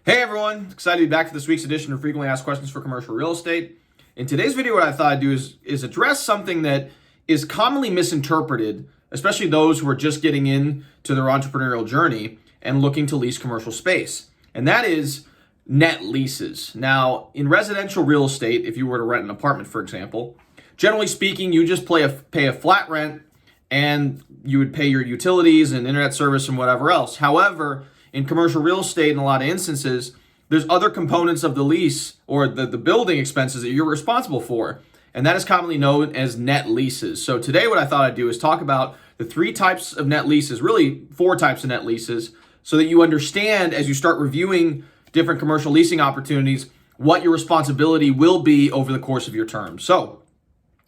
Hey everyone, excited to be back for this week's edition of Frequently Asked Questions for Commercial Real Estate. In today's video, what I thought I'd do is address something that is commonly misinterpreted, especially those who are just getting into their entrepreneurial journey and looking to lease commercial space. And that is net leases. Now, in residential real estate, if you were to rent an apartment, for example, generally speaking, you just pay a flat rent and you would pay your utilities and internet service and whatever else. However, in commercial real estate, in a lot of instances, there's other components of the lease or the building expenses that you're responsible for, and that is commonly known as net leases. So today what I thought I'd do is talk about the three types of net leases, really four types of net leases, so that you understand as you start reviewing different commercial leasing opportunities what your responsibility will be over the course of your term. So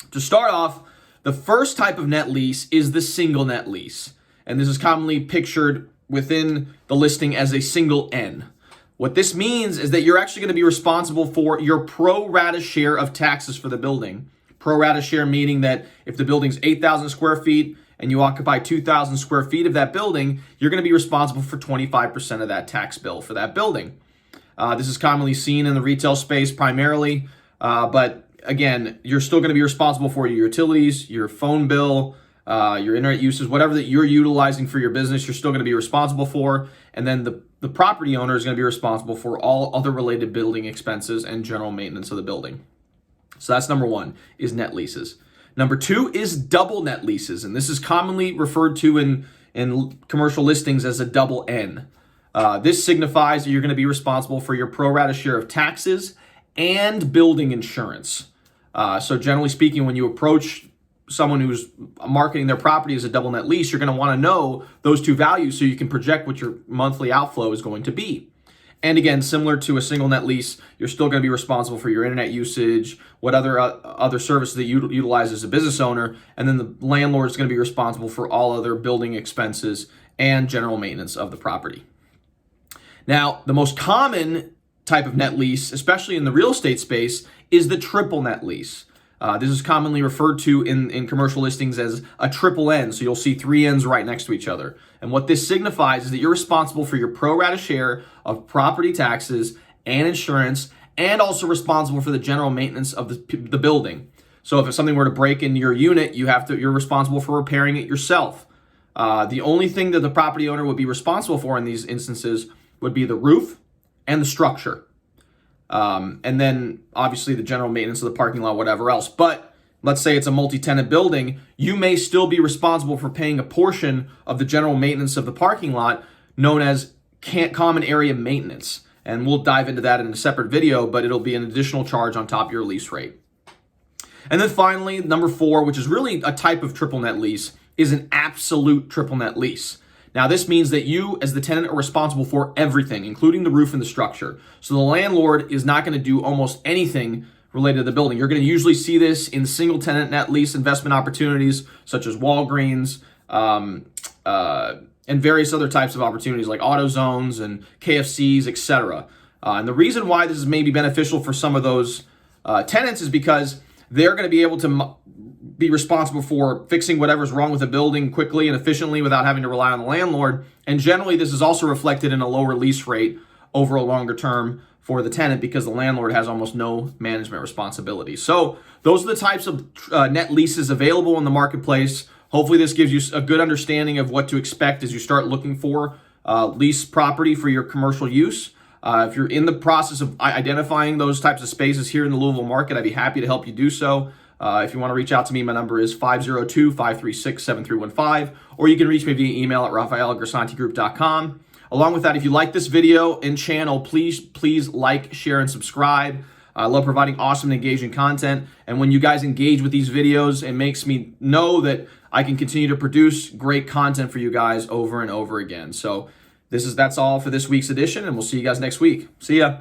to start off, the first type of net lease is the single net lease, and this is commonly pictured within the listing as a single N. What this means is that you're actually going to be responsible for your pro-rata share of taxes for the building. Pro-rata share meaning that if the building's 8,000 square feet and you occupy 2,000 square feet of that building, you're going to be responsible for 25% of that tax bill for that building. This is commonly seen in the retail space primarily, but again, you're still going to be responsible for your utilities, your phone bill, your internet uses, whatever that you're utilizing for your business, you're still going to be responsible for. And then the property owner is going to be responsible for all other related building expenses and general maintenance of the building. So that's number one, is net leases. Number two is double net leases. And this is commonly referred to in commercial listings as a double N. This signifies that you're going to be responsible for your pro rata share of taxes and building insurance. So generally speaking, when you approach someone who's marketing their property as a double net lease, you're going to want to know those two values so you can project what your monthly outflow is going to be. And again, similar to a single net lease, you're still going to be responsible for your internet usage, what other services that you utilize as a business owner, and then the landlord is going to be responsible for all other building expenses and general maintenance of the property. Now, the most common type of net lease, especially in the real estate space, is the triple net lease. This is commonly referred to in commercial listings as a triple N. So you'll see three N's right next to each other. And what this signifies is that you're responsible for your pro rata share of property taxes and insurance, and also responsible for the general maintenance of the building. So if something were to break in your unit, you're responsible for repairing it yourself. The only thing that the property owner would be responsible for in these instances would be the roof and the structure. And then obviously the general maintenance of the parking lot, whatever else. But let's say it's a multi-tenant building, you may still be responsible for paying a portion of the general maintenance of the parking lot, known as common area maintenance. And we'll dive into that in a separate video, but it'll be an additional charge on top of your lease rate. And then finally, number four, which is really a type of triple net lease, is an absolute triple net lease. Now, this means that you, as the tenant, are responsible for everything, including the roof and the structure. So the landlord is not going to do almost anything related to the building. You're going to usually see this in single tenant net lease investment opportunities, such as Walgreens, and various other types of opportunities like AutoZones and KFCs, etc. And the reason why this is maybe beneficial for some of those tenants is because they're going to be able to be responsible for fixing whatever's wrong with the building quickly and efficiently without having to rely on the landlord. And generally, this is also reflected in a lower lease rate over a longer term for the tenant because the landlord has almost no management responsibility. So those are the types of net leases available in the marketplace. Hopefully this gives you a good understanding of what to expect as you start looking for lease property for your commercial use. If you're in the process of identifying those types of spaces here in the Louisville market, I'd be happy to help you do so. If you want to reach out to me, my number is 502-536-7315, or you can reach me via email at raphael@grisantigroup.com. Along with that, if you like this video and channel, please like, share, and subscribe. I love providing awesome and engaging content, and when you guys engage with these videos, it makes me know that I can continue to produce great content for you guys over and over again. So that's all for this week's edition, and we'll see you guys next week. See ya.